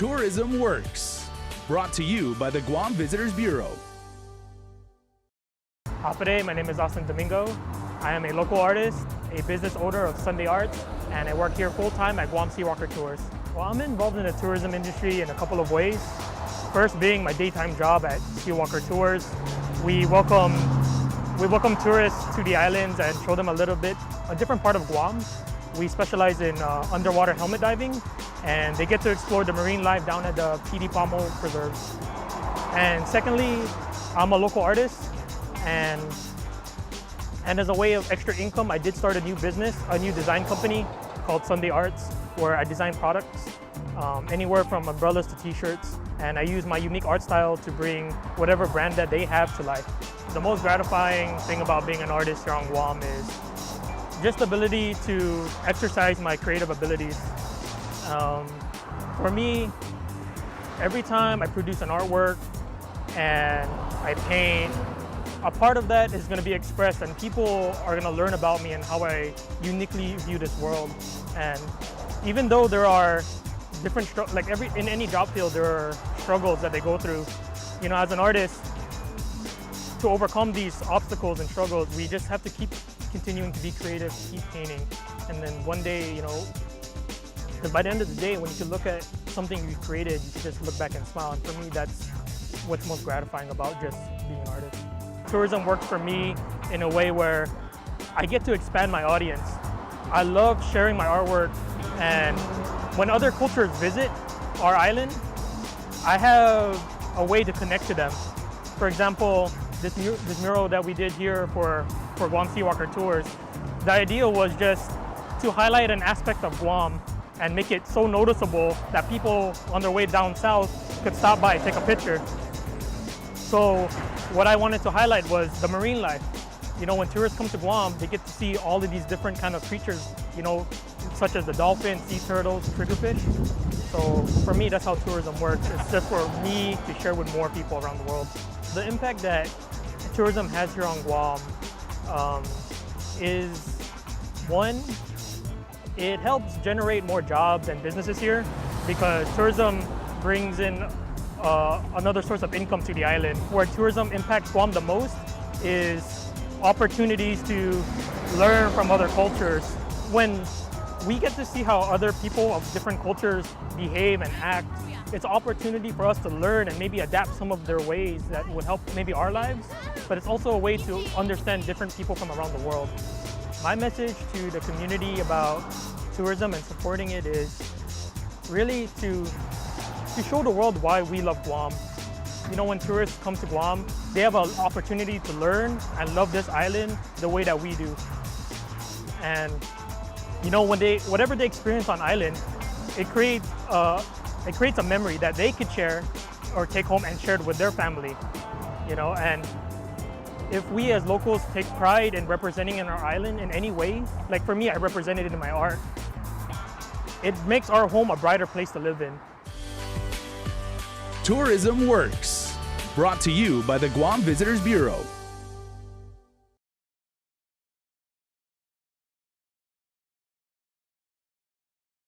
Tourism Works, brought to you by the Guam Visitors Bureau. Today, my name is Domingo. I am a local artist, a business owner of Sunday Arts, and I work here full-time at Guam Seawalker Tours. Well, I'm involved in the tourism industry in a couple of ways. First being my daytime job at Seawalker Tours. We welcome tourists to the islands and show them a different part of Guam. We specialize in underwater helmet diving, and they get to explore the marine life down at the PD Palmo Preserves. And secondly, I'm a local artist, and as a way of extra income, I did start a new business, a new design company called Sunday Arts, where I design products, anywhere from umbrellas to t-shirts, and I use my unique art style to bring whatever brand that they have to life. The most gratifying thing about being an artist here on Guam is just the ability to exercise my creative abilities. For me, every time I produce an artwork and I paint, a part of that is going to be expressed, and people are going to learn about me and how I uniquely view this world. And even though there are different in any job field, there are struggles that they go through. You know, as an artist, to overcome these obstacles and struggles, we just have to keep continuing to be creative, keep painting, and then one day, you know, because by the end of the day, when you can look at something you created, you can just look back and smile. And for me, that's what's most gratifying about just being an artist. Tourism works for me in a way where I get to expand my audience. I love sharing my artwork, and when other cultures visit our island, I have a way to connect to them. For example, this mural that we did here for Guam Seawalker Tours, the idea was just to highlight an aspect of Guam and make it so noticeable that people on their way down south could stop by and take a picture. So what I wanted to highlight was the marine life. You know, when tourists come to Guam, they get to see all of these different kind of creatures, you know, such as the dolphins, sea turtles, triggerfish. So for me, that's how tourism works. It's just for me to share with more people around the world. The impact that tourism has here on Guam is, one, it helps generate more jobs and businesses here, because tourism brings in another source of income to the island. Where tourism impacts Guam the most is opportunities to learn from other cultures. When we get to see how other people of different cultures behave and act, it's an opportunity for us to learn and maybe adapt some of their ways that would help maybe our lives, but it's also a way to understand different people from around the world. My message to the community about tourism and supporting it is really to show the world why we love Guam. You know, when tourists come to Guam, they have an opportunity to learn and love this island the way that we do. And you know, whatever they experience on island, it creates a memory that they could share or take home and share it with their family. You know, and if we as locals take pride in representing in our island in any way, like for me, I represented it in my art, it makes our home a brighter place to live in. Tourism Works, brought to you by the Guam Visitors Bureau.